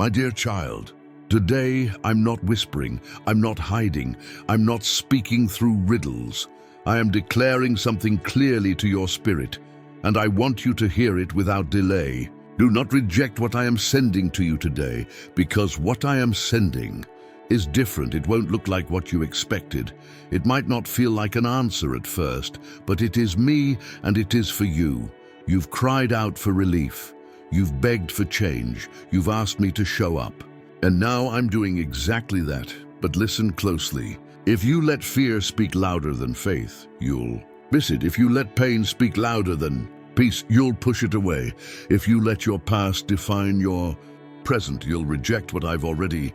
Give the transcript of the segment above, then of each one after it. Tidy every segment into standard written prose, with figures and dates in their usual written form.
My dear child, today I'm not whispering, I'm not hiding, I'm not speaking through riddles. I am declaring something clearly to your spirit, and I want you to hear it without delay. Do not reject what I am sending to you today, because what I am sending is different. It won't look like what you expected. It might not feel like an answer at first, but it is me and it is for you. You've cried out for relief. You've begged for change. You've asked me to show up. And now I'm doing exactly that. But listen closely. If you let fear speak louder than faith, you'll miss it. If you let pain speak louder than peace, you'll push it away. If you let your past define your present, you'll reject what I've already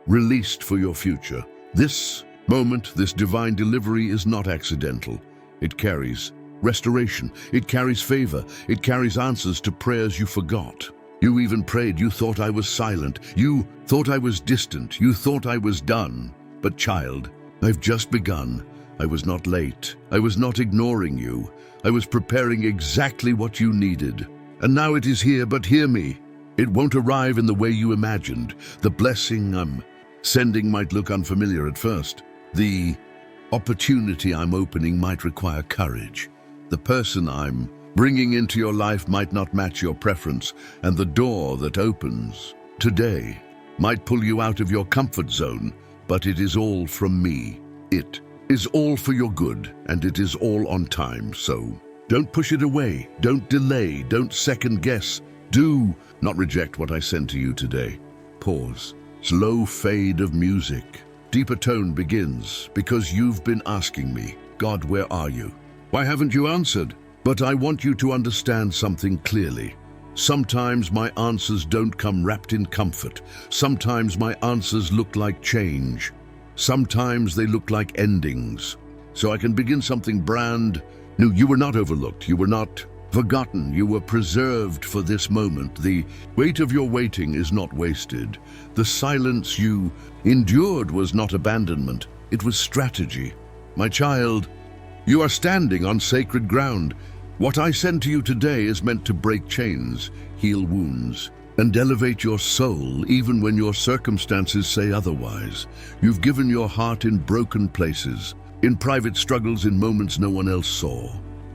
released for your future. This moment, this divine delivery is not accidental. It carries restoration. It carries favor. It carries answers to prayers you forgot. You even prayed. You thought I was silent. You thought I was distant. You thought I was done. But child, I've just begun. I was not late. I was not ignoring you. I was preparing exactly what you needed. And now it is here, but hear me. It won't arrive in the way you imagined. The blessing I'm sending might look unfamiliar at first. The opportunity I'm opening might require courage. The person I'm bringing into your life might not match your preference, and the door that opens today might pull you out of your comfort zone, but it is all from me. It is all for your good, and it is all on time, so don't push it away, don't delay, don't second guess. Do not reject what I send to you today. Pause. Slow fade of music. Deeper tone begins because you've been asking me, God, where are you? Why haven't you answered? But I want you to understand something clearly. Sometimes my answers don't come wrapped in comfort. Sometimes my answers look like change. Sometimes they look like endings. So I can begin something brand new. You were not overlooked. You were not forgotten. You were preserved for this moment. The weight of your waiting is not wasted. The silence you endured was not abandonment. It was strategy. My child, you are standing on sacred ground. What I send to you today is meant to break chains, heal wounds, and elevate your soul even when your circumstances say otherwise. You've given your heart in broken places, in private struggles, in moments no one else saw.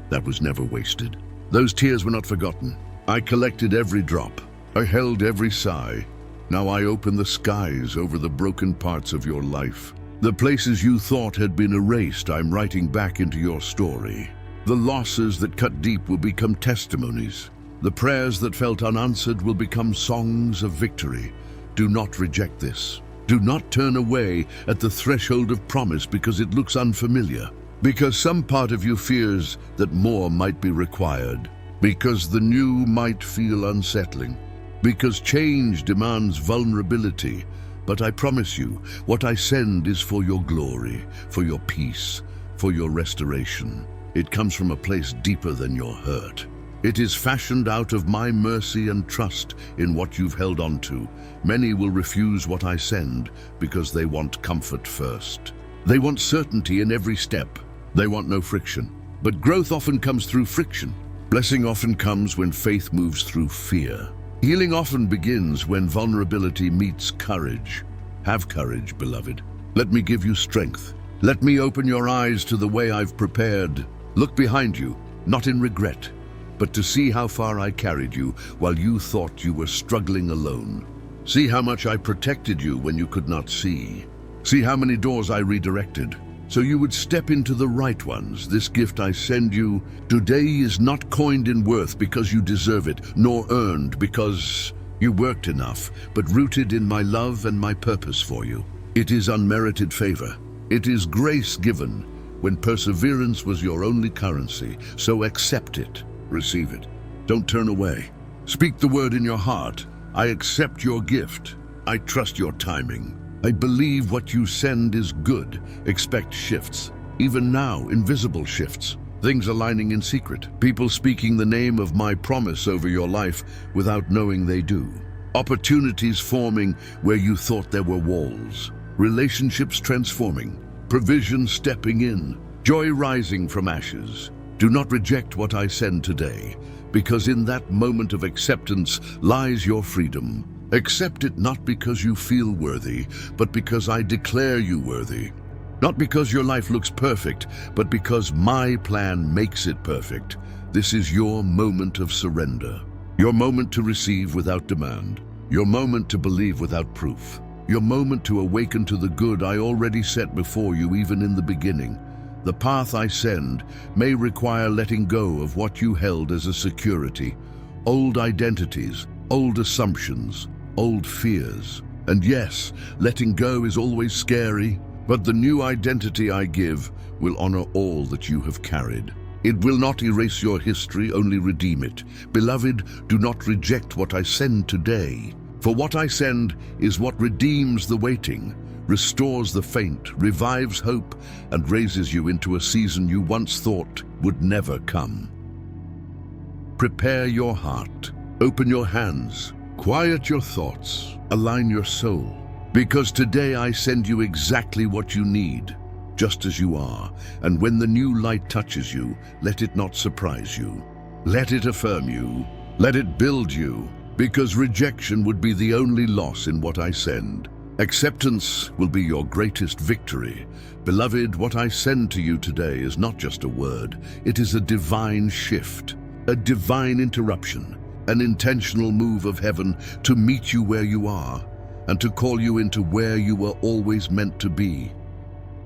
That was never wasted. Those tears were not forgotten. I collected every drop. I held every sigh. Now I open the skies over the broken parts of your life. The places you thought had been erased, I'm writing back into your story. The losses that cut deep will become testimonies. The prayers that felt unanswered will become songs of victory. Do not reject this. Do not turn away at the threshold of promise because it looks unfamiliar. Because some part of you fears that more might be required. Because the new might feel unsettling. Because change demands vulnerability. But I promise you, what I send is for your glory, for your peace, for your restoration. It comes from a place deeper than your hurt. It is fashioned out of my mercy and trust in what you've held on to. Many will refuse what I send because they want comfort first. They want certainty in every step. They want no friction. But growth often comes through friction. Blessing often comes when faith moves through fear. Healing often begins when vulnerability meets courage. Have courage, beloved. Let me give you strength. Let me open your eyes to the way I've prepared. Look behind you, not in regret, but to see how far I carried you while you thought you were struggling alone. See how much I protected you when you could not see. See how many doors I redirected, so you would step into the right ones. This gift I send you today is not coined in worth because you deserve it, nor earned because you worked enough, but rooted in my love and my purpose for you. It is unmerited favor. It is grace given when perseverance was your only currency. So accept it, receive it. Don't turn away. Speak the word in your heart. I accept your gift. I trust your timing. I believe what you send is good. Expect shifts. Even now, invisible shifts. Things aligning in secret. People speaking the name of my promise over your life without knowing they do. Opportunities forming where you thought there were walls. Relationships transforming. Provision stepping in. Joy rising from ashes. Do not reject what I send today, because in that moment of acceptance lies your freedom. Accept it not because you feel worthy, but because I declare you worthy. Not because your life looks perfect, but because my plan makes it perfect. This is your moment of surrender. Your moment to receive without demand. Your moment to believe without proof. Your moment to awaken to the good I already set before you even in the beginning. The path I send may require letting go of what you held as a security. Old identities, old assumptions, old fears. And yes, letting go is always scary, but the new identity I give will honor all that you have carried. It will not erase your history, only redeem it. Beloved, do not reject what I send today. For what I send is what redeems the waiting, restores the faint, revives hope, and raises you into a season you once thought would never come. Prepare your heart, open your hands, quiet your thoughts, align your soul. Because today I send you exactly what you need, just as you are. And when the new light touches you, let it not surprise you. Let it affirm you. Let it build you. Because rejection would be the only loss in what I send. Acceptance will be your greatest victory. Beloved, what I send to you today is not just a word. It is a divine shift, a divine interruption, an intentional move of heaven to meet you where you are and to call you into where you were always meant to be.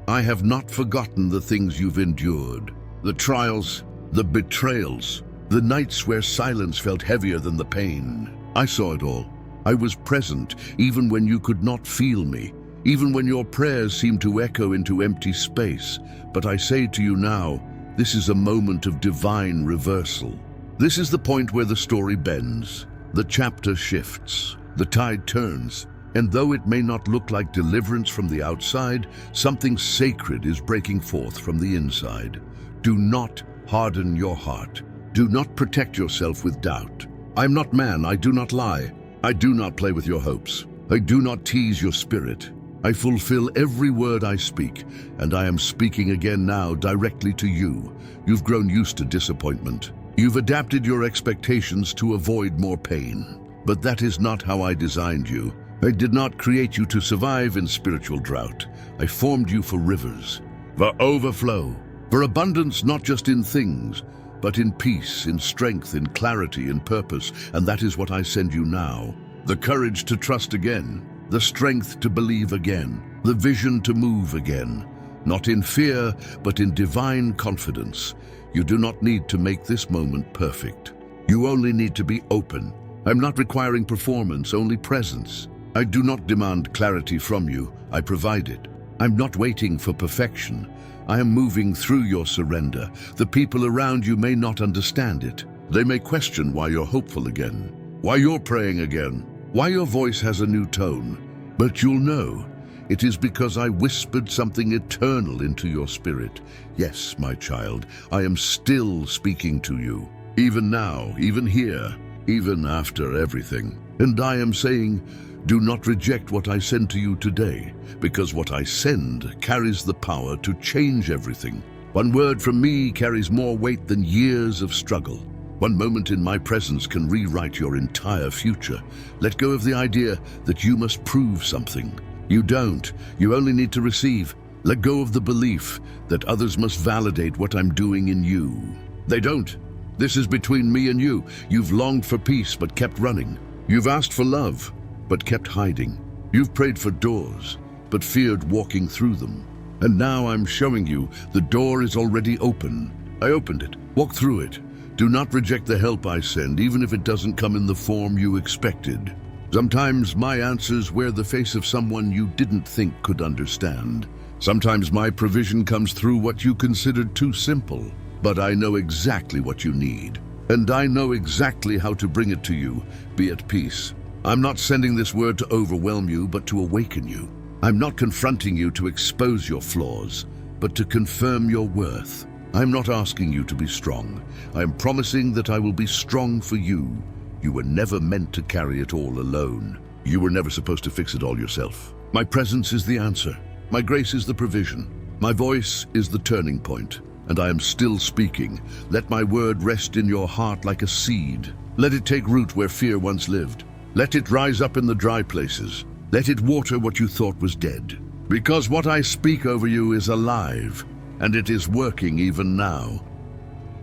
I have not forgotten the things you've endured, the trials, the betrayals, the nights where silence felt heavier than the pain. I saw it all. I was present even when you could not feel me, even when your prayers seemed to echo into empty space. But I say to you now, this is a moment of divine reversal. This is the point where the story bends, the chapter shifts, the tide turns, and though it may not look like deliverance from the outside, something sacred is breaking forth from the inside. Do not harden your heart. Do not protect yourself with doubt. I'm not man, I do not lie. I do not play with your hopes. I do not tease your spirit. I fulfill every word I speak, and I am speaking again now directly to you. You've grown used to disappointment. You've adapted your expectations to avoid more pain. But that is not how I designed you. I did not create you to survive in spiritual drought. I formed you for rivers, for overflow, for abundance not just in things, but in peace, in strength, in clarity, in purpose. And that is what I send you now. The courage to trust again, the strength to believe again, the vision to move again. Not in fear, but in divine confidence. You do not need to make this moment perfect. You only need to be open. I'm not requiring performance, only presence. I do not demand clarity from you, I provide it. I'm not waiting for perfection. I am moving through your surrender. The people around you may not understand it. They may question why you're hopeful again, why you're praying again, why your voice has a new tone. But you'll know, it is because I whispered something eternal into your spirit. Yes, my child, I am still speaking to you, even now, even here, even after everything. And I am saying, do not reject what I send to you today, because what I send carries the power to change everything. One word from me carries more weight than years of struggle. One moment in my presence can rewrite your entire future. Let go of the idea that you must prove something. You don't. You only need to receive. Let go of the belief that others must validate what I'm doing in you. They don't. This is between me and you. You've longed for peace but kept running. You've asked for love but kept hiding. You've prayed for doors but feared walking through them. And now I'm showing you the door is already open. I opened it. Walk through it. Do not reject the help I send, even if it doesn't come in the form you expected. Sometimes my answers wear the face of someone you didn't think could understand. Sometimes my provision comes through what you considered too simple. But I know exactly what you need. And I know exactly how to bring it to you. Be at peace. I'm not sending this word to overwhelm you, but to awaken you. I'm not confronting you to expose your flaws, but to confirm your worth. I'm not asking you to be strong. I am promising that I will be strong for you. You were never meant to carry it all alone. You were never supposed to fix it all yourself. My presence is the answer. My grace is the provision. My voice is the turning point. And I am still speaking. Let my word rest in your heart like a seed. Let it take root where fear once lived. Let it rise up in the dry places. Let it water what you thought was dead. Because what I speak over you is alive, and it is working even now.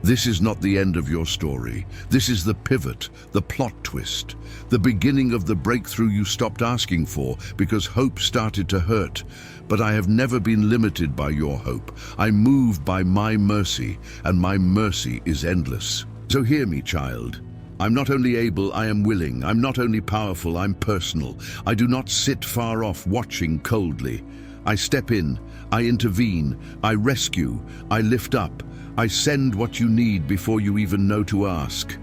This is not the end of your story. This is the pivot, the plot twist, the beginning of the breakthrough you stopped asking for because hope started to hurt. But I have never been limited by your hope. I move by my mercy, and my mercy is endless. So hear me, child. I'm not only able, I am willing. I'm not only powerful, I'm personal. I do not sit far off watching coldly. I step in, I intervene, I rescue, I lift up. I send what you need before you even know to ask.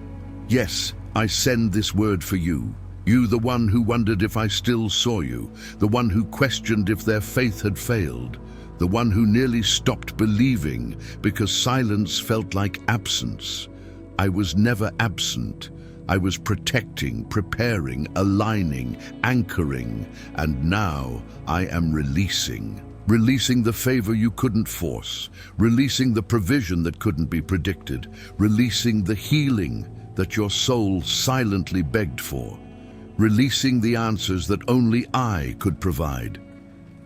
Yes, I send this word for you. You, the one who wondered if I still saw you, the one who questioned if their faith had failed, the one who nearly stopped believing because silence felt like absence. I was never absent. I was protecting, preparing, aligning, anchoring, and now I am releasing. Releasing the favor you couldn't force, releasing the provision that couldn't be predicted, releasing the healing that your soul silently begged for, releasing the answers that only I could provide.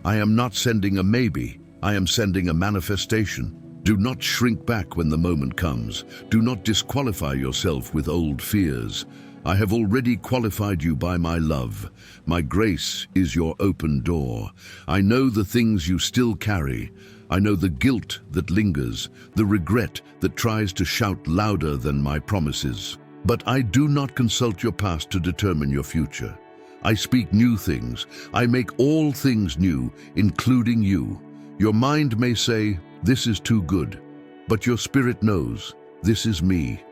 I am not sending a maybe, I am sending a manifestation. Do not shrink back when the moment comes. Do not disqualify yourself with old fears. I have already qualified you by my love. My grace is your open door. I know the things you still carry. I know the guilt that lingers, the regret that tries to shout louder than my promises. But I do not consult your past to determine your future. I speak new things. I make all things new, including you. Your mind may say, this is too good, but your spirit knows, this is me.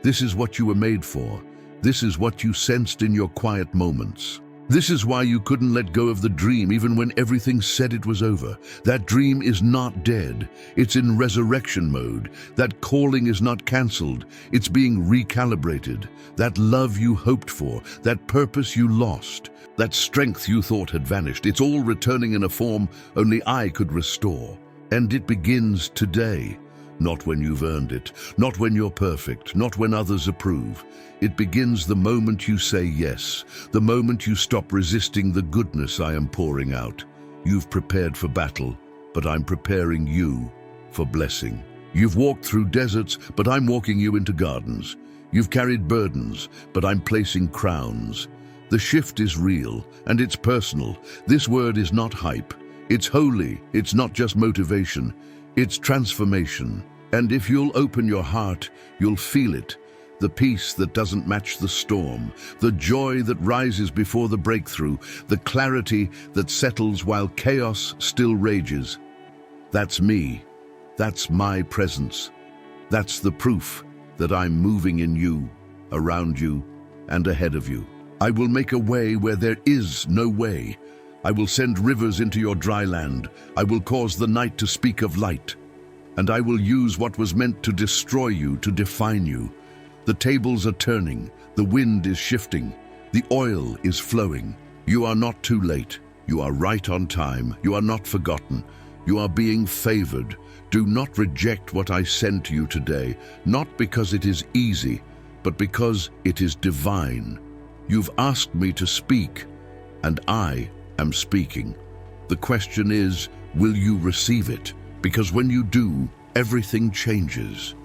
This is what you were made for. This is what you sensed in your quiet moments. This is why you couldn't let go of the dream even when everything said it was over. That dream is not dead. It's in resurrection mode. That calling is not cancelled. It's being recalibrated. That love you hoped for, that purpose you lost, that strength you thought had vanished, it's all returning in a form only I could restore. And it begins today. Not when you've earned it, not when you're perfect, not when others approve. It begins the moment you say yes, the moment you stop resisting the goodness I am pouring out. You've prepared for battle, but I'm preparing you for blessing. You've walked through deserts, but I'm walking you into gardens. You've carried burdens, but I'm placing crowns. The shift is real, and it's personal. This word is not hype. It's holy. It's not just motivation. It's transformation. And if you'll open your heart, you'll feel it. The peace that doesn't match the storm, the joy that rises before the breakthrough, the clarity that settles while chaos still rages. That's me. That's my presence. That's the proof that I'm moving in you, around you, and ahead of you. I will make a way where there is no way. I will send rivers into your dry land. I will cause the night to speak of light. And I will use what was meant to destroy you to define you. The tables are turning. The wind is shifting. The oil is flowing. You are not too late. You are right on time. You are not forgotten. You are being favored. Do not reject what I send to you today, not because it is easy, but because it is divine. You've asked me to speak, and I am speaking. The question is, will you receive it? Because when you do, everything changes.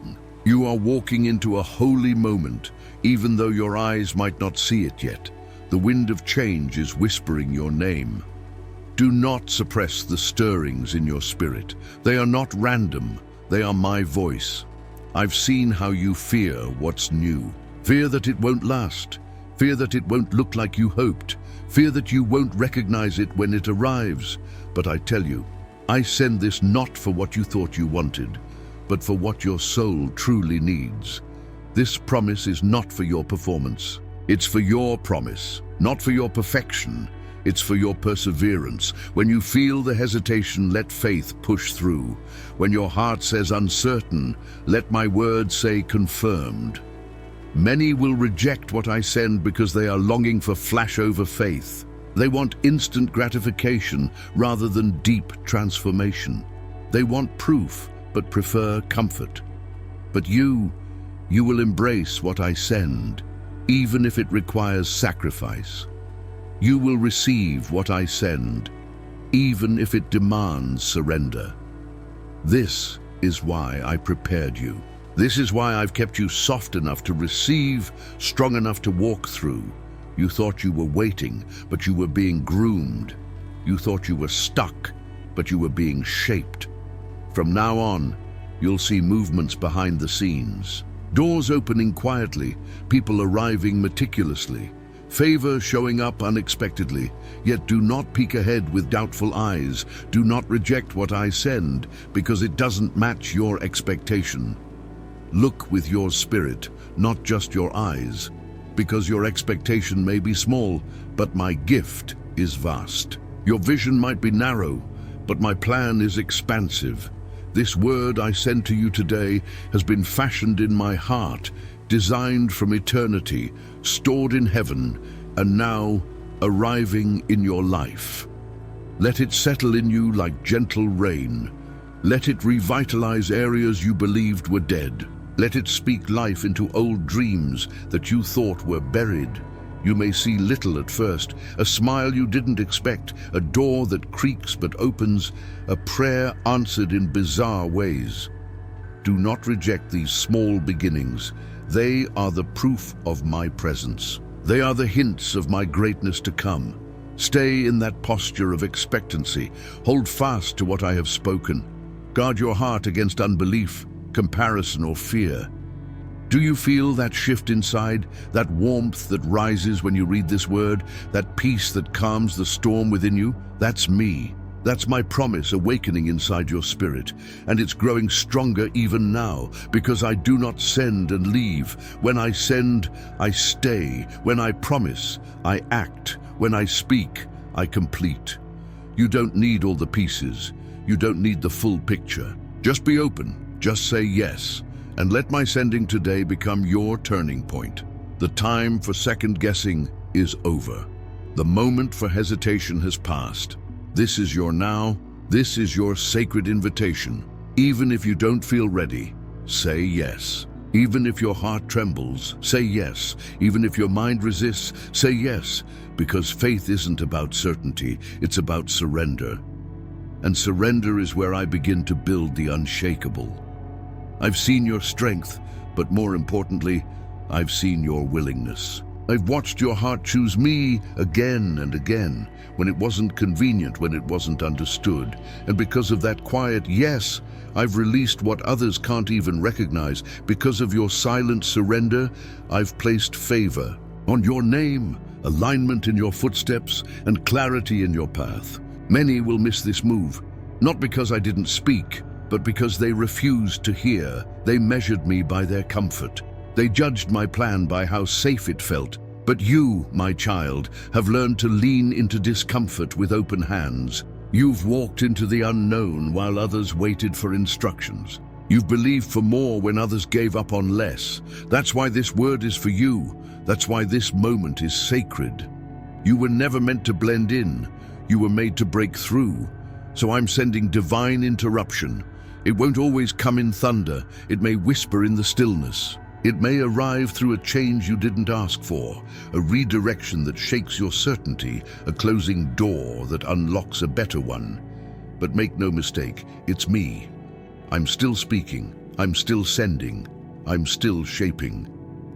You are walking into a holy moment, even though your eyes might not see it yet. The wind of change is whispering your name. Do not suppress the stirrings in your spirit. They are not random. They are my voice. I've seen how you fear what's new. Fear that it won't last. Fear that it won't look like you hoped. Fear that you won't recognize it when it arrives. But I tell you, I send this not for what you thought you wanted, but for what your soul truly needs. This promise is not for your performance. It's for your promise, not for your perfection. It's for your perseverance. When you feel the hesitation, let faith push through. When your heart says uncertain, let my word say confirmed. Many will reject what I send because they are longing for flashover faith. They want instant gratification rather than deep transformation. They want proof, but prefer comfort. But you will embrace what I send. even if it requires sacrifice. You will receive what I send, even if it demands surrender. This is why I prepared you. This is why I've kept you soft enough to receive, strong enough to walk through. You thought you were waiting, but you were being groomed. You thought you were stuck, but you were being shaped. From now on, you'll see movements behind the scenes. Doors opening quietly, people arriving meticulously, favor showing up unexpectedly. Yet do not peek ahead with doubtful eyes. Do not reject what I send, because it doesn't match your expectation. Look with your spirit, not just your eyes, because your expectation may be small, but my gift is vast. Your vision might be narrow, but my plan is expansive. This word I send to you today has been fashioned in my heart, designed from eternity, stored in heaven, and now arriving in your life. Let it settle in you like gentle rain. Let it revitalize areas you believed were dead. Let it speak life into old dreams that you thought were buried. You may see little at first, a smile you didn't expect, a door that creaks but opens, a prayer answered in bizarre ways. Do not reject these small beginnings. They are the proof of my presence. They are the hints of my greatness to come. Stay in that posture of expectancy. Hold fast to what I have spoken. Guard your heart against unbelief, comparison, or fear. Do you feel that shift inside, that warmth that rises when you read this word, that peace that calms the storm within you? That's me. That's my promise awakening inside your spirit, and it's growing stronger even now, because I do not send and leave. When I send, I stay. When I promise, I act. When I speak, I complete. You don't need all the pieces. You don't need the full picture. Just be open. Just say yes. And let my sending today become your turning point. The time for second guessing is over. The moment for hesitation has passed. This is your now. This is your sacred invitation. Even if you don't feel ready, say yes. Even if your heart trembles, say yes. Even if your mind resists, say yes. Because faith isn't about certainty, it's about surrender. And surrender is where I begin to build the unshakable. I've seen your strength, but more importantly, I've seen your willingness. I've watched your heart choose me again and again, when it wasn't convenient, when it wasn't understood. And because of that quiet yes, I've released what others can't even recognize. Because of your silent surrender, I've placed favor on your name, alignment in your footsteps, and clarity in your path. Many will miss this move, not because I didn't speak, but because they refused to hear. They measured me by their comfort. They judged my plan by how safe it felt. But you, my child, have learned to lean into discomfort with open hands. You've walked into the unknown while others waited for instructions. You've believed for more when others gave up on less. That's why this word is for you. That's why this moment is sacred. You were never meant to blend in. You were made to break through. So I'm sending divine interruption. It won't always come in thunder. It may whisper in the stillness. It may arrive through a change you didn't ask for, a redirection that shakes your certainty, a closing door that unlocks a better one. But make no mistake, it's me. I'm still speaking. I'm still sending. I'm still shaping.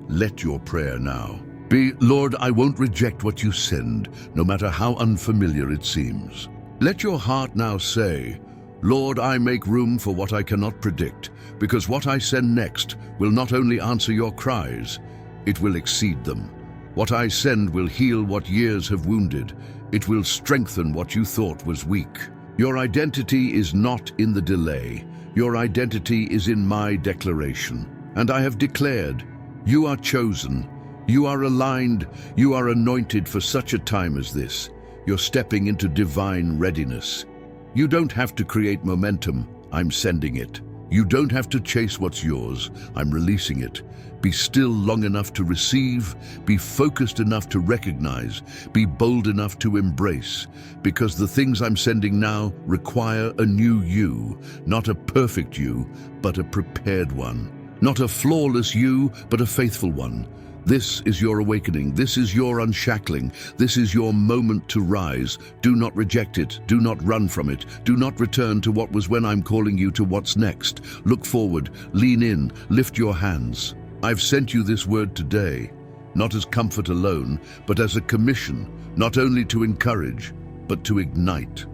Let your prayer now be, Lord, I won't reject what you send, no matter how unfamiliar it seems. Let your heart now say, Lord, I make room for what I cannot predict, because what I send next will not only answer your cries, it will exceed them. What I send will heal what years have wounded. It will strengthen what you thought was weak. Your identity is not in the delay. Your identity is in my declaration. And I have declared, you are chosen, you are aligned, you are anointed for such a time as this. You're stepping into divine readiness. You don't have to create momentum, I'm sending it. You don't have to chase what's yours, I'm releasing it. Be still long enough to receive, be focused enough to recognize, be bold enough to embrace, because the things I'm sending now require a new you, not a perfect you, but a prepared one. Not a flawless you, but a faithful one. This is your awakening. This is your unshackling. This is your moment to rise. Do not reject it. Do not run from it. Do not return to what was when I'm calling you to what's next. Look forward, lean in, lift your hands. I've sent you this word today, not as comfort alone, but as a commission, not only to encourage, but to ignite.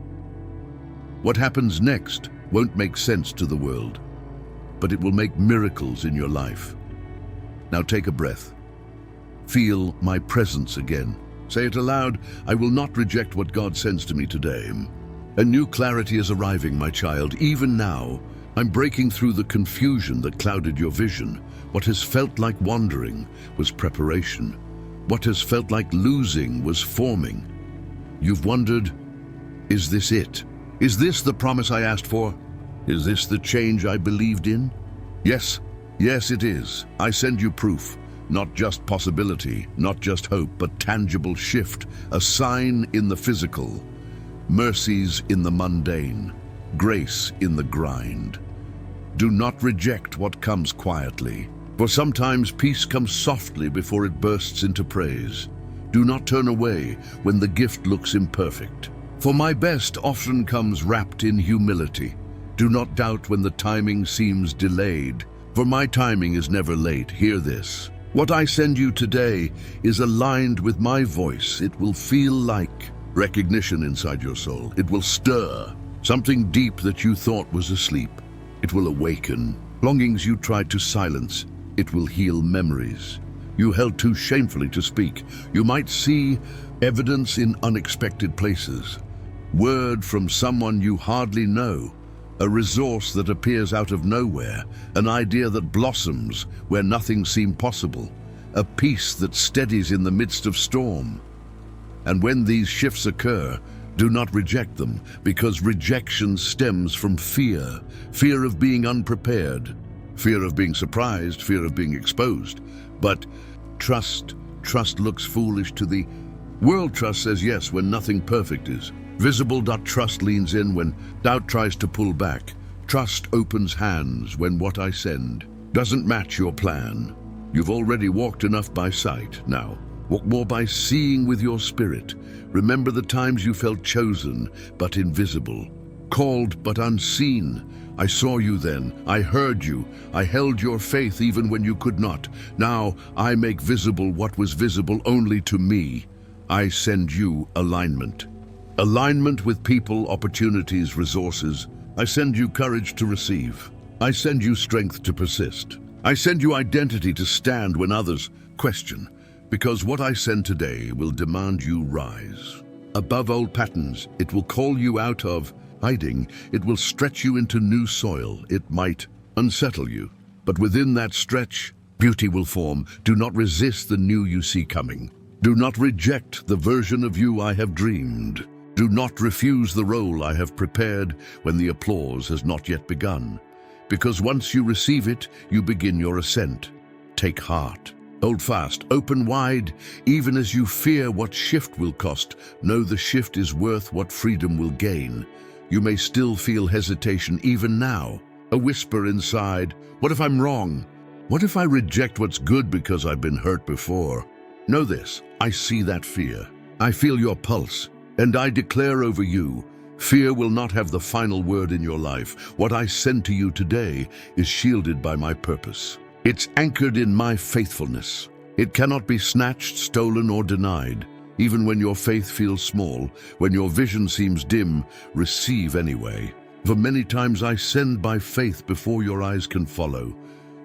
What happens next won't make sense to the world, but it will make miracles in your life. Now take a breath. Feel my presence again. Say it aloud. I will not reject what God sends to me today. A new clarity is arriving, my child. Even now, I'm breaking through the confusion that clouded your vision. What has felt like wandering was preparation. What has felt like losing was forming. You've wondered, is this it? Is this the promise I asked for? Is this the change I believed in? Yes, it is. I send you proof. Not just possibility, not just hope, but tangible shift, a sign in the physical, mercies in the mundane, grace in the grind. Do not reject what comes quietly, for sometimes peace comes softly before it bursts into praise. Do not turn away when the gift looks imperfect, for my best often comes wrapped in humility. Do not doubt when the timing seems delayed, for my timing is never late. Hear this. What I send you today is aligned with my voice. It will feel like recognition inside your soul. It will stir something deep that you thought was asleep. It will awaken longings you tried to silence. It will heal memories you held too shamefully to speak. You might see evidence in unexpected places. Word from someone you hardly know. A resource that appears out of nowhere, an idea that blossoms where nothing seemed possible, a peace that steadies in the midst of storm. And when these shifts occur, do not reject them, because rejection stems from fear. Fear of being unprepared, fear of being surprised, fear of being exposed. But trust looks foolish to the world. Trust says yes when nothing perfect is visible. Trust leans in when doubt tries to pull back. Trust opens hands when what I send doesn't match your plan. You've already walked enough by sight. Now, walk more by seeing with your spirit. Remember the times you felt chosen but invisible, called but unseen. I saw you then, I heard you, I held your faith even when you could not. Now I make visible what was visible only to me. I send you alignment. Alignment with people, opportunities, resources. I send you courage to receive. I send you strength to persist. I send you identity to stand when others question, because what I send today will demand you rise. Above old patterns, it will call you out of hiding. It will stretch you into new soil. It might unsettle you, but within that stretch, beauty will form. Do not resist the new you see coming. Do not reject the version of you I have dreamed. Do not refuse the role I have prepared when the applause has not yet begun. Because once you receive it, you begin your ascent. Take heart. Hold fast, open wide, even as you fear what shift will cost. Know the shift is worth what freedom will gain. You may still feel hesitation even now. A whisper inside, what if I'm wrong? What if I reject what's good because I've been hurt before? Know this, I see that fear. I feel your pulse. And I declare over you, fear will not have the final word in your life. What I send to you today is shielded by my purpose. It's anchored in my faithfulness. It cannot be snatched, stolen, or denied. Even when your faith feels small, when your vision seems dim, receive anyway. For many times I send by faith before your eyes can follow.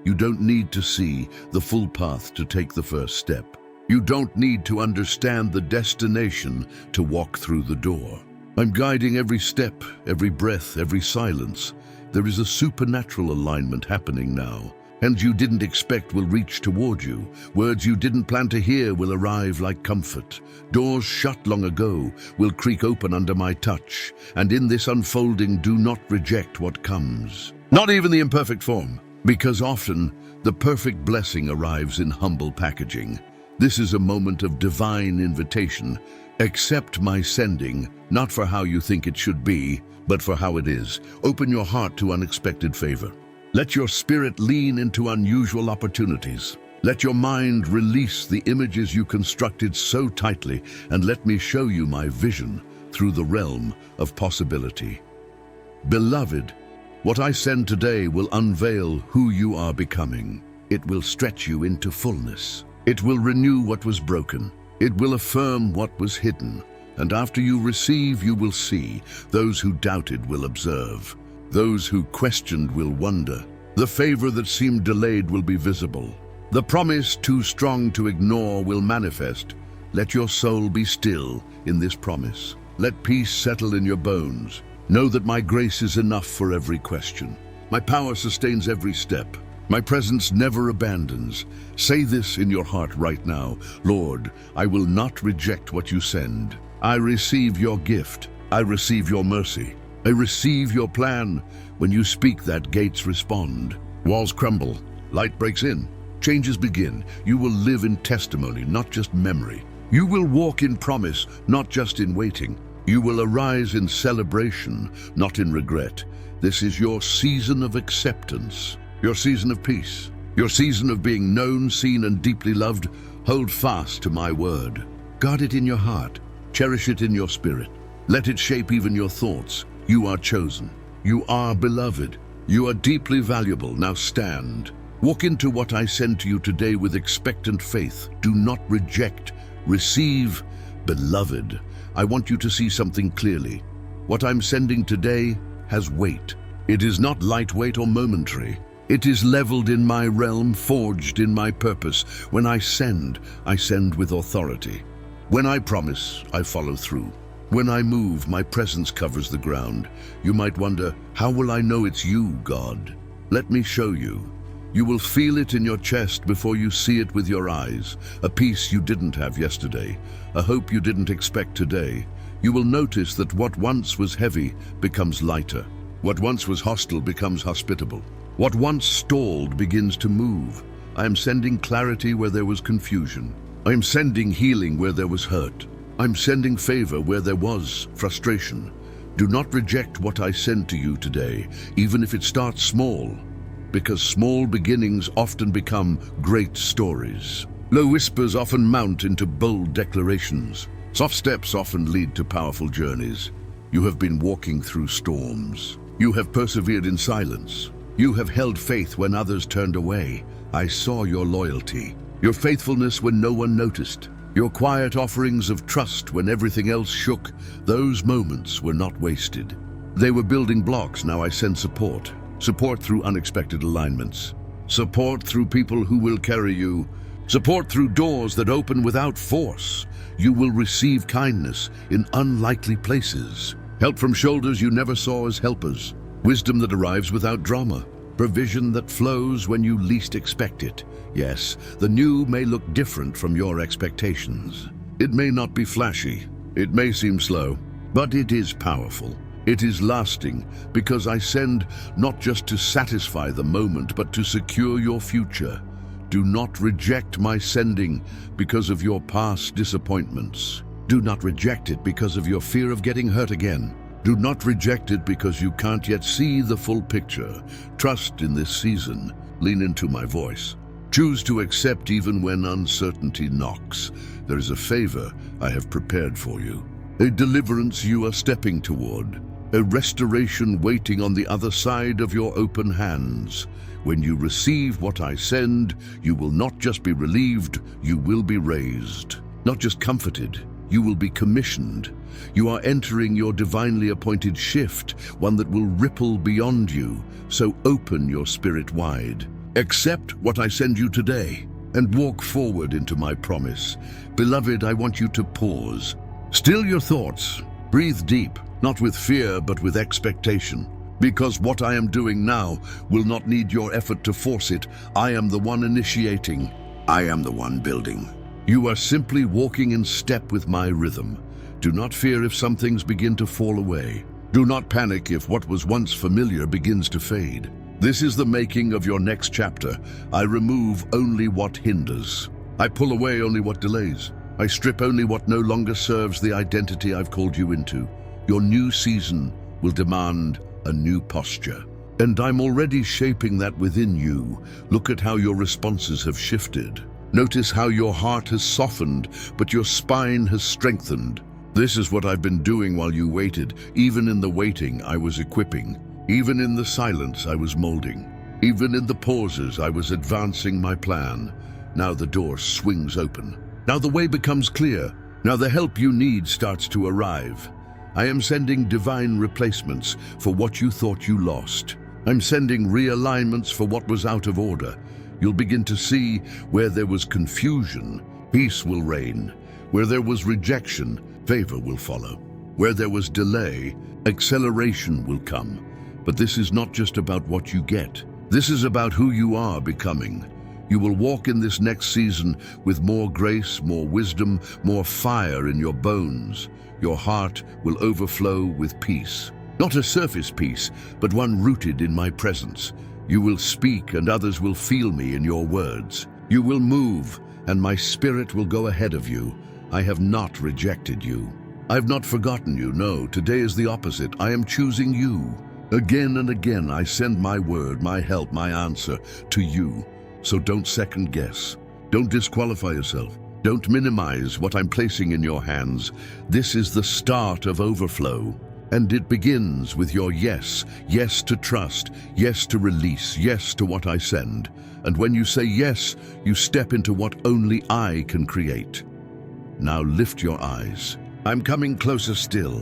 You don't need to see the full path to take the first step. You don't need to understand the destination to walk through the door. I'm guiding every step, every breath, every silence. There is a supernatural alignment happening now. Hands you didn't expect will reach toward you. Words you didn't plan to hear will arrive like comfort. Doors shut long ago will creak open under my touch. And in this unfolding, do not reject what comes. Not even the imperfect form, because often the perfect blessing arrives in humble packaging. This is a moment of divine invitation. Accept my sending, not for how you think it should be, but for how it is. Open your heart to unexpected favor. Let your spirit lean into unusual opportunities. Let your mind release the images you constructed so tightly, and let me show you my vision through the realm of possibility. Beloved, what I send today will unveil who you are becoming. It will stretch you into fullness. It will renew what was broken. It will affirm what was hidden. And after you receive, you will see. Those who doubted will observe. Those who questioned will wonder. The favor that seemed delayed will be visible. The promise too strong to ignore will manifest. Let your soul be still in this promise. Let peace settle in your bones. Know that my grace is enough for every question. My power sustains every step. My presence never abandons. Say this in your heart right now. Lord, I will not reject what you send. I receive your gift. I receive your mercy. I receive your plan. When you speak that, gates respond. Walls crumble. Light breaks in. Changes begin. You will live in testimony, not just memory. You will walk in promise, not just in waiting. You will arise in celebration, not in regret. This is your season of acceptance, your season of peace, your season of being known, seen, and deeply loved. Hold fast to my word. Guard it in your heart. Cherish it in your spirit. Let it shape even your thoughts. You are chosen. You are beloved. You are deeply valuable. Now stand. Walk into what I send to you today with expectant faith. Do not reject. Receive. Beloved, I want you to see something clearly. What I'm sending today has weight. It is not lightweight or momentary. It is leveled in my realm, forged in my purpose. When I send with authority. When I promise, I follow through. When I move, my presence covers the ground. You might wonder, how will I know it's you, God? Let me show you. You will feel it in your chest before you see it with your eyes. A peace you didn't have yesterday, a hope you didn't expect today. You will notice that what once was heavy becomes lighter. What once was hostile becomes hospitable. What once stalled begins to move. I am sending clarity where there was confusion. I am sending healing where there was hurt. I'm sending favor where there was frustration. Do not reject what I send to you today, even if it starts small, because small beginnings often become great stories. Low whispers often mount into bold declarations. Soft steps often lead to powerful journeys. You have been walking through storms. You have persevered in silence. You have held faith when others turned away. I saw your loyalty, your faithfulness when no one noticed. Your quiet offerings of trust when everything else shook. Those moments were not wasted. They were building blocks. Now I send support. Support through unexpected alignments. Support through people who will carry you. Support through doors that open without force. You will receive kindness in unlikely places. Help from shoulders you never saw as helpers. Wisdom that arrives without drama. Provision that flows when you least expect it. Yes, the new may look different from your expectations. It may not be flashy. It may seem slow, but it is powerful. It is lasting, because I send not just to satisfy the moment, but to secure your future. Do not reject my sending because of your past disappointments. Do not reject it because of your fear of getting hurt again. Do not reject it because you can't yet see the full picture. Trust in this season. Lean into my voice. Choose to accept even when uncertainty knocks. There is a favor I have prepared for you. A deliverance you are stepping toward. A restoration waiting on the other side of your open hands. When you receive what I send, you will not just be relieved, you will be raised. Not just comforted, you will be commissioned. You are entering your divinely appointed shift, one that will ripple beyond you. So open your spirit wide. Accept what I send you today and walk forward into my promise. Beloved, I want you to pause. Still your thoughts. Breathe deep, not with fear, but with expectation. Because what I am doing now will not need your effort to force it. I am the one initiating. I am the one building. You are simply walking in step with my rhythm. Do not fear if some things begin to fall away. Do not panic if what was once familiar begins to fade. This is the making of your next chapter. I remove only what hinders. I pull away only what delays. I strip only what no longer serves the identity I've called you into. Your new season will demand a new posture. And I'm already shaping that within you. Look at how your responses have shifted. Notice how your heart has softened, but your spine has strengthened. This is what I've been doing while you waited. Even in the waiting, I was equipping. Even in the silence, I was molding. Even in the pauses, I was advancing my plan. Now the door swings open. Now the way becomes clear. Now the help you need starts to arrive. I am sending divine replacements for what you thought you lost. I'm sending realignments for what was out of order. You'll begin to see where there was confusion, peace will reign. Where there was rejection, favor will follow. Where there was delay, acceleration will come. But this is not just about what you get. This is about who you are becoming. You will walk in this next season with more grace, more wisdom, more fire in your bones. Your heart will overflow with peace. Not a surface peace, but one rooted in my presence. You will speak and others will feel me in your words. You will move and my spirit will go ahead of you. I have not rejected you. I've not forgotten you. No, today is the opposite. I am choosing you. Again and again, I send my word, my help, my answer to you. So don't second guess. Don't disqualify yourself. Don't minimize what I'm placing in your hands. This is the start of overflow. And it begins with your yes. Yes to trust. Yes to release. Yes to what I send. And when you say yes, you step into what only I can create. Now lift your eyes. I'm coming closer still.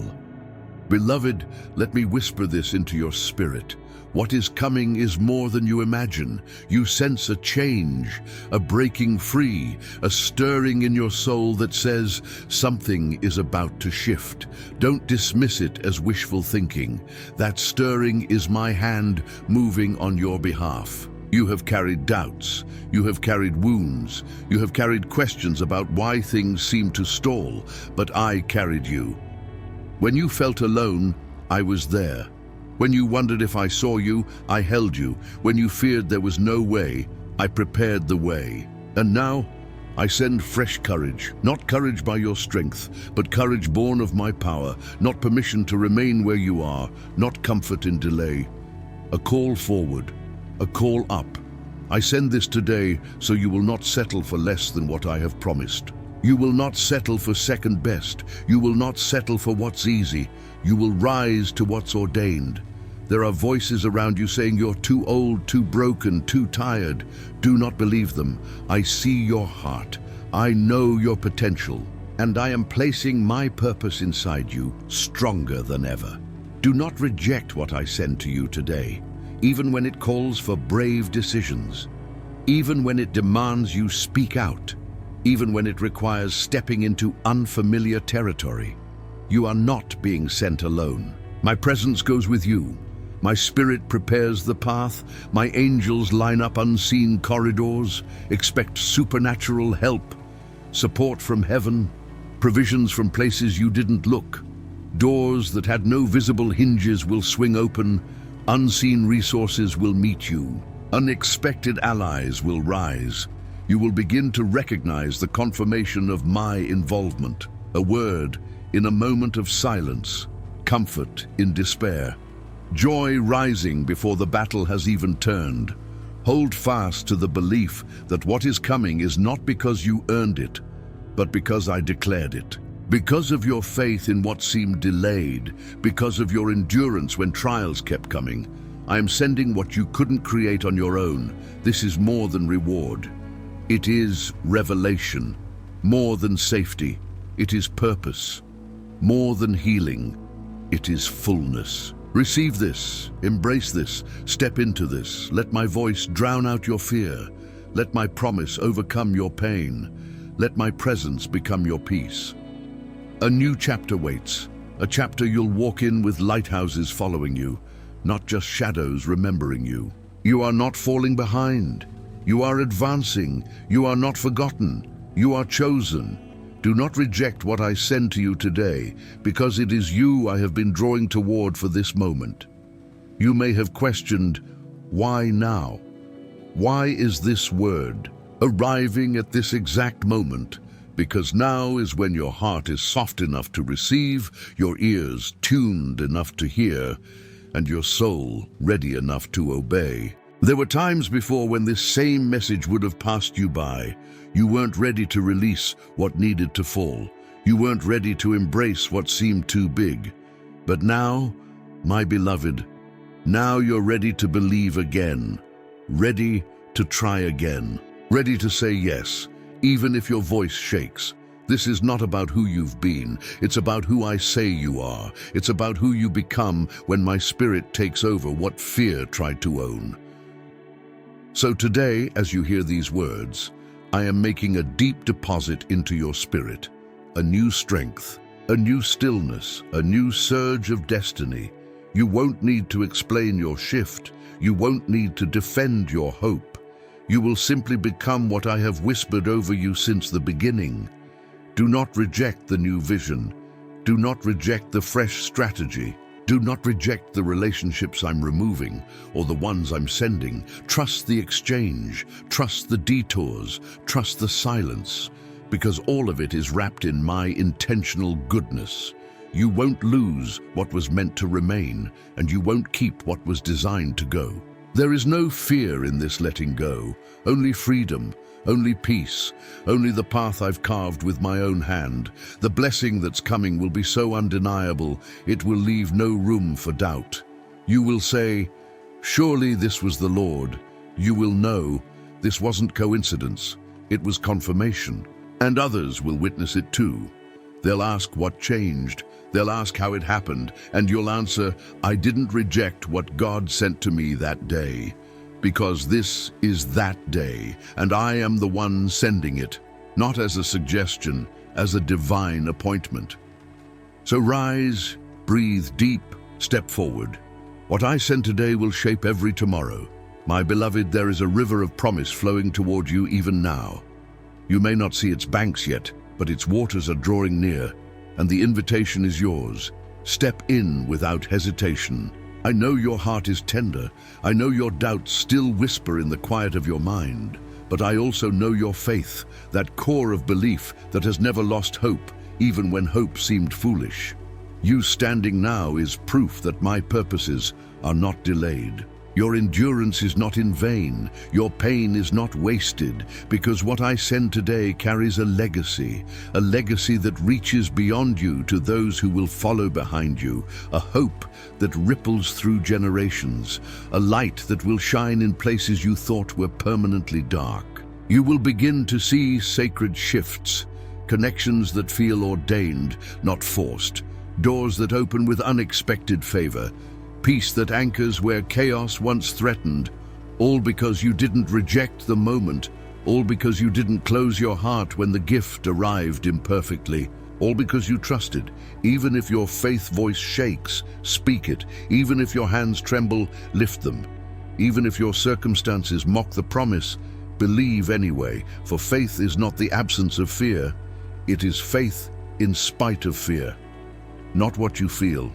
Beloved, let me whisper this into your spirit. What is coming is more than you imagine. You sense a change, a breaking free, a stirring in your soul that says something is about to shift. Don't dismiss it as wishful thinking. That stirring is my hand moving on your behalf. You have carried doubts, you have carried wounds, you have carried questions about why things seem to stall, but I carried you. When you felt alone, I was there. When you wondered if I saw you, I held you. When you feared there was no way, I prepared the way. And now, I send fresh courage, not courage by your strength, but courage born of my power, not permission to remain where you are, not comfort in delay. A call forward, a call up. I send this today so you will not settle for less than what I have promised. You will not settle for second best. You will not settle for what's easy. You will rise to what's ordained. There are voices around you saying you're too old, too broken, too tired. Do not believe them. I see your heart. I know your potential. And I am placing my purpose inside you, stronger than ever. Do not reject what I send to you today, even when it calls for brave decisions, even when it demands you speak out, even when it requires stepping into unfamiliar territory. You are not being sent alone. My presence goes with you. My spirit prepares the path. My angels line up unseen corridors. Expect supernatural help, support from heaven, provisions from places you didn't look. Doors that had no visible hinges will swing open. Unseen resources will meet you. Unexpected allies will rise. You will begin to recognize the confirmation of my involvement. A word in a moment of silence, comfort in despair, joy rising before the battle has even turned. Hold fast to the belief that what is coming is not because you earned it, but because I declared it. Because of your faith in what seemed delayed, because of your endurance when trials kept coming, I am sending what you couldn't create on your own. This is more than reward. It is revelation, more than safety. It is purpose, more than healing. It is fullness. Receive this, embrace this, step into this. Let my voice drown out your fear. Let my promise overcome your pain. Let my presence become your peace. A new chapter waits, a chapter you'll walk in with lighthouses following you, not just shadows remembering you. You are not falling behind. You are advancing. You are not forgotten. You are chosen. Do not reject what I send to you today, because it is you I have been drawing toward for this moment. You may have questioned, why now? Why is this word arriving at this exact moment? Because now is when your heart is soft enough to receive, your ears tuned enough to hear, and your soul ready enough to obey. There were times before when this same message would have passed you by. You weren't ready to release what needed to fall. You weren't ready to embrace what seemed too big. But now, my beloved, now you're ready to believe again, ready to try again, ready to say yes, even if your voice shakes. This is not about who you've been. It's about who I say you are. It's about who you become when my spirit takes over what fear tried to own. So today, as you hear these words, I am making a deep deposit into your spirit, a new strength, a new stillness, a new surge of destiny. You won't need to explain your shift. You won't need to defend your hope. You will simply become what I have whispered over you since the beginning. Do not reject the new vision. Do not reject the fresh strategy. Do not reject the relationships I'm removing or the ones I'm sending. Trust the exchange. Trust the detours. Trust the silence, because all of it is wrapped in my intentional goodness. You won't lose what was meant to remain, and you won't keep what was designed to go. There is no fear in this letting go, only freedom, only peace, only the path I've carved with my own hand. The blessing that's coming will be so undeniable, it will leave no room for doubt. You will say, "Surely this was the Lord." You will know this wasn't coincidence, it was confirmation. And others will witness it too. They'll ask what changed. They'll ask how it happened, and you'll answer, "I didn't reject what God sent to me that day, because this is that day, and I am the one sending it, not as a suggestion, as a divine appointment." So rise, breathe deep, step forward. What I send today will shape every tomorrow. My beloved, there is a river of promise flowing toward you even now. You may not see its banks yet, but its waters are drawing near, and the invitation is yours. Step in without hesitation. I know your heart is tender. I know your doubts still whisper in the quiet of your mind, but I also know your faith, that core of belief that has never lost hope, even when hope seemed foolish. You standing now is proof that my purposes are not delayed. Your endurance is not in vain. Your pain is not wasted, because what I send today carries a legacy that reaches beyond you to those who will follow behind you, a hope that ripples through generations, a light that will shine in places you thought were permanently dark. You will begin to see sacred shifts, connections that feel ordained, not forced, doors that open with unexpected favor, peace that anchors where chaos once threatened, all because you didn't reject the moment, all because you didn't close your heart when the gift arrived imperfectly, all because you trusted. Even if your faith voice shakes, speak it. Even if your hands tremble, lift them. Even if your circumstances mock the promise, believe anyway, for faith is not the absence of fear. It is faith in spite of fear. Not what you feel,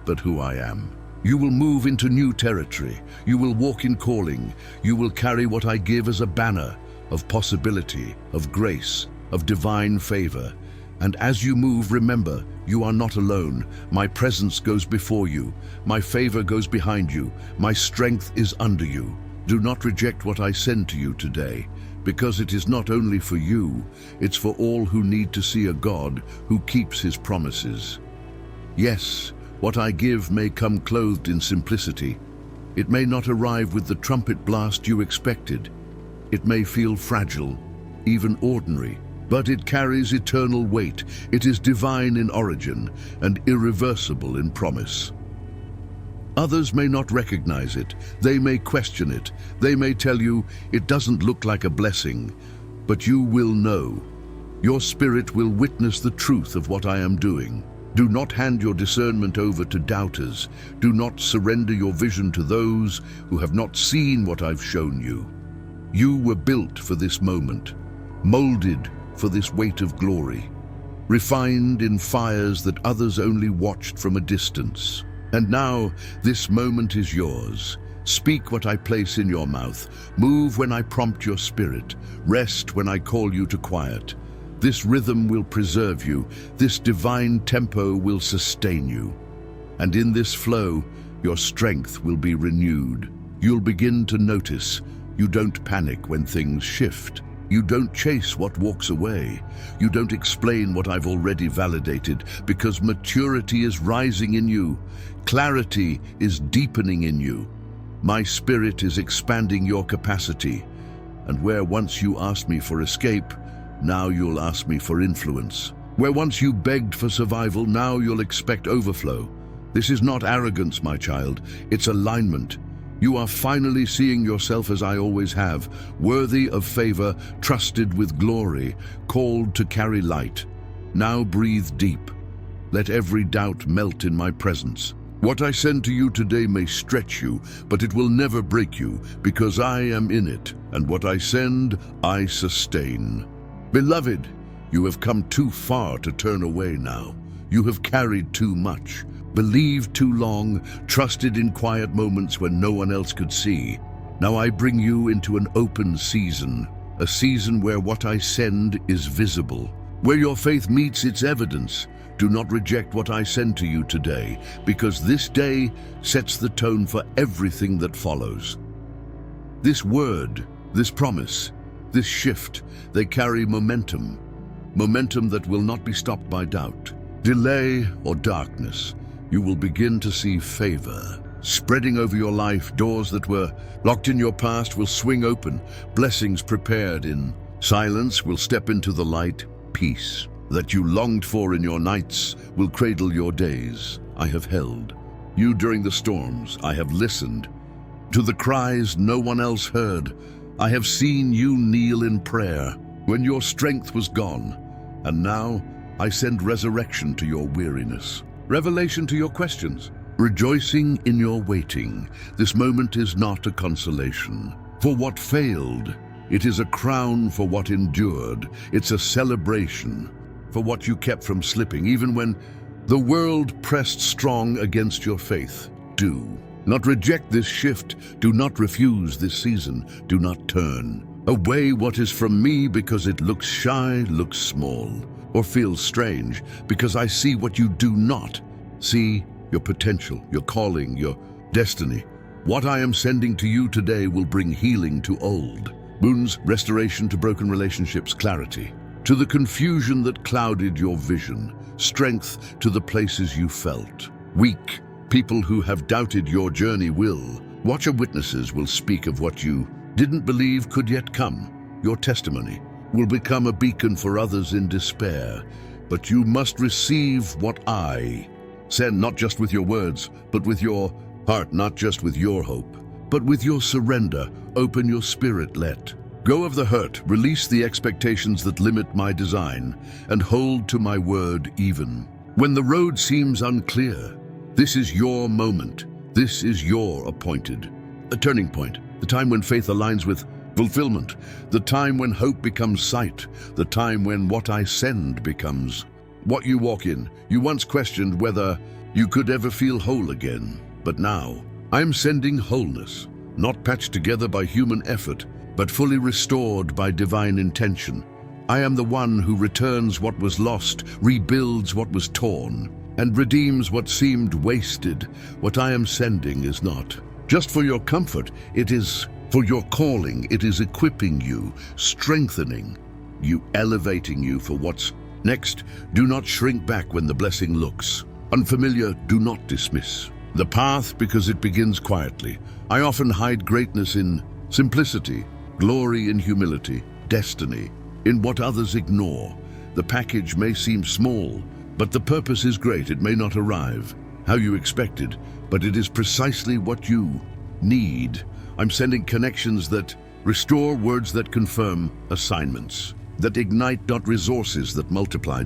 but who I am. You will move into new territory. You will walk in calling. You will carry what I give as a banner of possibility, of grace, of divine favor. And as you move, remember, you are not alone. My presence goes before you. My favor goes behind you. My strength is under you. Do not reject what I send to you today, because it is not only for you, it's for all who need to see a God who keeps his promises. Yes, what I give may come clothed in simplicity. It may not arrive with the trumpet blast you expected. It may feel fragile, even ordinary, but it carries eternal weight. It is divine in origin and irreversible in promise. Others may not recognize it. They may question it. They may tell you it doesn't look like a blessing, but you will know. Your spirit will witness the truth of what I am doing. Do not hand your discernment over to doubters. Do not surrender your vision to those who have not seen what I've shown you. You were built for this moment, molded for this weight of glory, refined in fires that others only watched from a distance. And now, this moment is yours. Speak what I place in your mouth. Move when I prompt your spirit. Rest when I call you to quiet. This rhythm will preserve you. This divine tempo will sustain you. And in this flow, Your strength will be renewed. You'll begin to notice. You don't panic when things shift. You don't chase what walks away. You don't explain what I've already validated, because maturity is rising in you. Clarity is deepening in you. My spirit is expanding your capacity. And where once you asked me for escape, now you'll ask me for influence. Where once you begged for survival, now you'll expect overflow. This is not arrogance, my child. It's alignment. You are finally seeing yourself as I always have, worthy of favor, trusted with glory, called to carry light. Now breathe deep. Let every doubt melt in my presence. What I send to you today may stretch you, but it will never break you, because I am in it, and what I send, I sustain. Beloved, you have come too far to turn away now. You have carried too much, believed too long, trusted in quiet moments when no one else could see. Now I bring you into an open season, a season where what I send is visible, where your faith meets its evidence. Do not reject what I send to you today, because this day sets the tone for everything that follows. This word, this promise, this shift, they carry momentum. Momentum that will not be stopped by doubt, delay, or darkness. You will begin to see favor spreading over your life. Doors that were locked in your past will swing open. Blessings prepared in silence will step into the light. Peace that you longed for in your nights will cradle your days. I have held you during the storms. I have listened to the cries no one else heard. I have seen you kneel in prayer when your strength was gone. And now I send resurrection to your weariness, revelation to your questions, rejoicing in your waiting. This moment is not a consolation for what failed. It is a crown for what endured. It's a celebration for what you kept from slipping, even when the world pressed strong against your faith. Do not reject this shift. Do not refuse this season. Do not turn away what is from me because it looks shy, looks small, or feels strange, because I see what you do not see: your potential, your calling, your destiny. What I am sending to you today will bring healing to old wounds, restoration to broken relationships, clarity to the confusion that clouded your vision, strength to the places you felt weak. People who have doubted your journey will watch. Witnesses will speak of what you didn't believe could yet come. Your testimony will become a beacon for others in despair. But you must receive what I send, not just with your words, but with your heart, not just with your hope, but with your surrender. Open your spirit, let go of the hurt, release the expectations that limit my design, and hold to my word even when the road seems unclear. This is your moment. This is your appointed a turning point, the time when faith aligns with fulfillment, the time when hope becomes sight, the time when what I send becomes what you walk in. You once questioned whether you could ever feel whole again, but now I'm sending wholeness, not patched together by human effort, but fully restored by divine intention. I am the one who returns what was lost, rebuilds what was torn, and redeems what seemed wasted. What I am sending is not just for your comfort, it is for your calling. It is equipping you, strengthening you, elevating you for what's next. Do not shrink back when the blessing looks unfamiliar. Do not dismiss the path, because it begins quietly. I often hide greatness in simplicity, glory in humility, destiny in what others ignore. The package may seem small, but the purpose is great. It may not arrive how you expected, but it is precisely what you need. I'm sending connections that restore, words that confirm, assignments that ignite, not resources that multiply.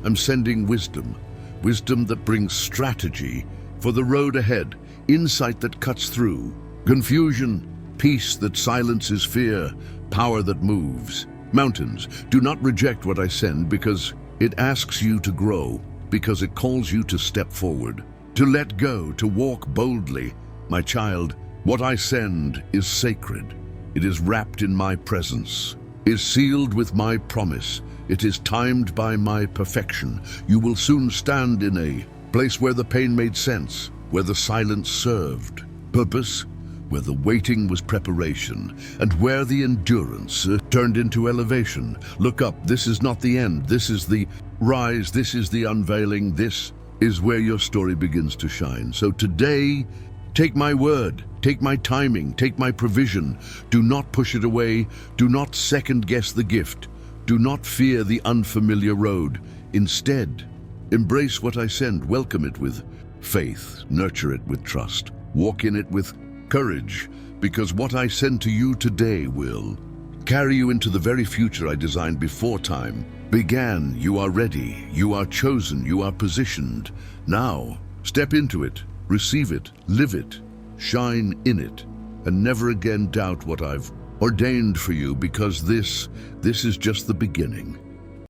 I'm sending wisdom, wisdom that brings strategy for the road ahead, insight that cuts through confusion, peace that silences fear, power that moves mountains. Do not reject what I send, because it asks you to grow, because it calls you to step forward, to let go, to walk boldly. My child, what I send is sacred. It is wrapped in my presence, is sealed with my promise. It is timed by my perfection. You will soon stand in a place where the pain made sense, where the silence served purpose, where the waiting was preparation, and where the endurance turned into elevation. Look up, this is not the end, this is the rise, this is the unveiling, this is where your story begins to shine. So today, take my word, take my timing, take my provision. Do not push it away, do not second guess the gift, do not fear the unfamiliar road. Instead, embrace what I send, welcome it with faith, nurture it with trust, walk in it with courage, because what I send to you today will carry you into the very future I designed before time began. You are ready, you are chosen, you are positioned. Now, step into it, receive it, live it, shine in it, and never again doubt what I've ordained for you, because this is just the beginning.